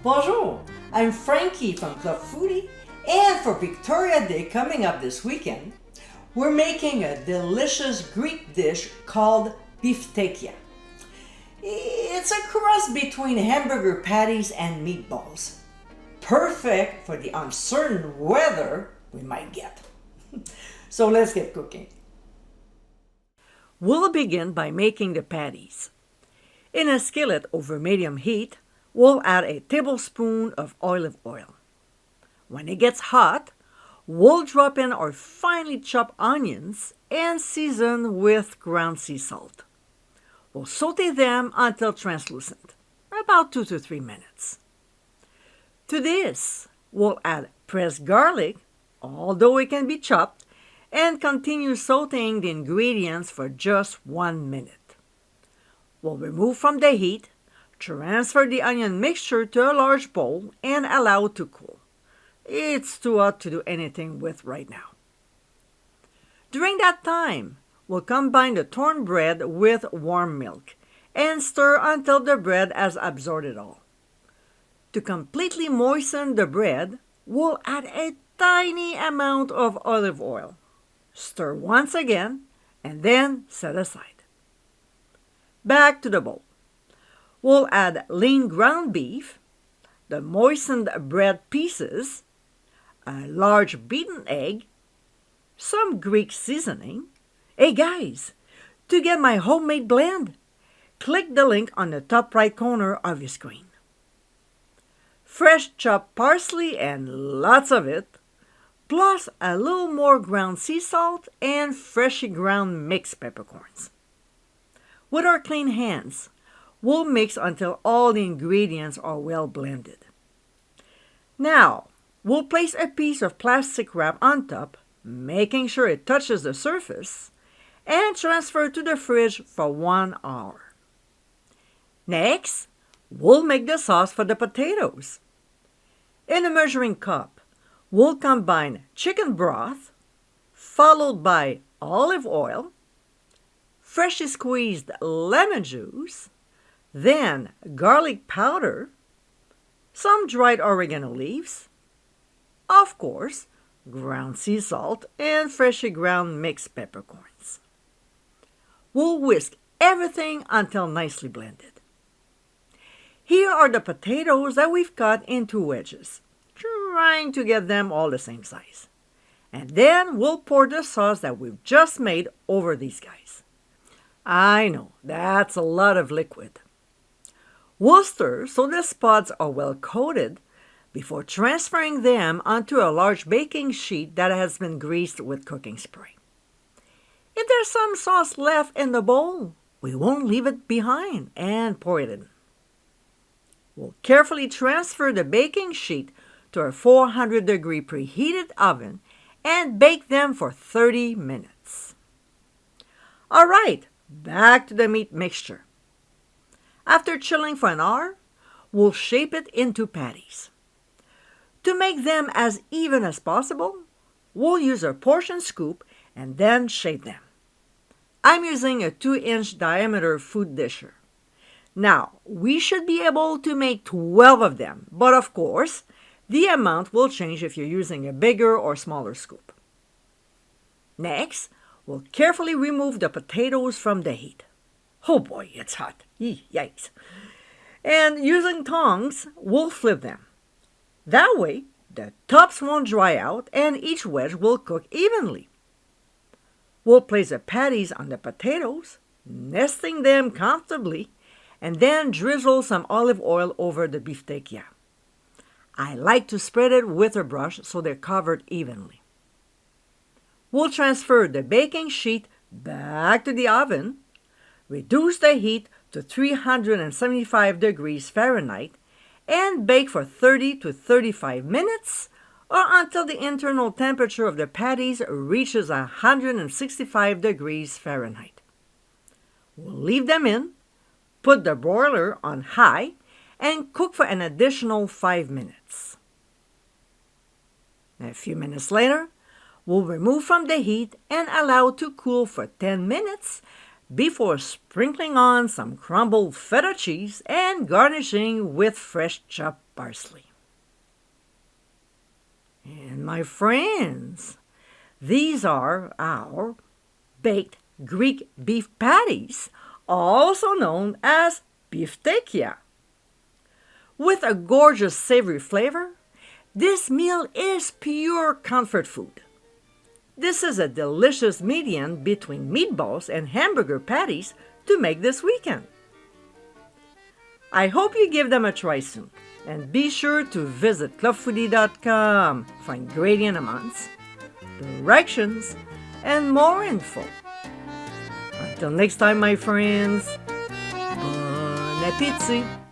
Bonjour, I'm Frankie from Club Foodie, and for Victoria Day coming up this weekend, we're making a delicious Greek dish called Biftekia. It's a cross between hamburger patties and meatballs. Perfect for the uncertain weather we might get. So let's get cooking. We'll begin by making the patties. In a skillet over medium heat, we'll add a tablespoon of olive oil. When it gets hot, we'll drop in our finely chopped onions and season with ground sea salt. We'll saute them until translucent, about 2 to 3 minutes. To this, we'll add pressed garlic, although it can be chopped, and continue sauteing the ingredients for just 1 minute. We'll remove from the heat, transfer the onion mixture to a large bowl, and allow it to cool. It's too hot to do anything with right now. During that time, we'll combine the torn bread with warm milk and stir until the bread has absorbed it all. To completely moisten the bread, we'll add a tiny amount of olive oil. Stir once again, and then set aside. Back to the bowl. We'll add lean ground beef, the moistened bread pieces, a large beaten egg, some Greek seasoning. Hey guys, to get my homemade blend, click the link on the top right corner of your screen. Fresh chopped parsley and lots of it, plus a little more ground sea salt and freshly ground mixed peppercorns. With our clean hands, we'll mix until all the ingredients are well blended. Now, we'll place a piece of plastic wrap on top, making sure it touches the surface, and transfer to the fridge for 1 hour. Next, we'll make the sauce for the potatoes. In a measuring cup, we'll combine chicken broth, followed by olive oil, freshly squeezed lemon juice, then garlic powder, some dried oregano leaves, of course, ground sea salt, and freshly ground mixed peppercorns. We'll whisk everything until nicely blended. Here are the potatoes that we've cut into wedges, trying to get them all the same size. And then we'll pour the sauce that we've just made over these guys. I know, that's a lot of liquid. We'll stir so the spots are well coated before transferring them onto a large baking sheet that has been greased with cooking spray. If there's some sauce left in the bowl, we won't leave it behind and pour it in. We'll carefully transfer the baking sheet to a 400-degree preheated oven and bake them for 30 minutes. All right, back to the meat mixture. After chilling for an hour, we'll shape it into patties. To make them as even as possible, we'll use a portion scoop and then shape them. I'm using a 2-inch diameter food disher. Now, we should be able to make 12 of them, but of course, the amount will change if you're using a bigger or smaller scoop. Next, we'll carefully remove the potatoes from the heat. Oh boy, it's hot. Yikes. And using tongs, we'll flip them. That way, the tops won't dry out and each wedge will cook evenly. We'll place the patties on the potatoes, nesting them comfortably, and then drizzle some olive oil over the biftekia. I like to spread it with a brush so they're covered evenly. We'll transfer the baking sheet back to the oven, reduce the heat to 375 degrees Fahrenheit, and bake for 30 to 35 minutes or until the internal temperature of the patties reaches 165 degrees Fahrenheit. We'll leave them in, put the broiler on high, and cook for an additional 5 minutes. A few minutes later, we'll remove from the heat and allow it to cool for 10 minutes before sprinkling on some crumbled feta cheese and garnishing with fresh chopped parsley. And my friends, these are our baked Greek beef patties, also known as Biftekia. With a gorgeous savory flavor, this meal is pure comfort food. This is a delicious medium between meatballs and hamburger patties to make this weekend. I hope you give them a try soon, and be sure to visit clubfoodie.com for ingredient amounts, directions, and more info. Until next time, my friends, bon appétit!